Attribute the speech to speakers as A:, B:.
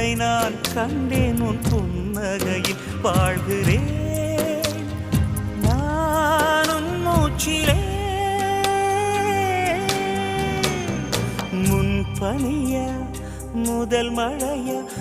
A: என்பதை நான் கண்டேன் உன் புன்னகையில் வாழ்கிறேன் நானும் மூச்சிலே முன்பனிய முதல் மழைய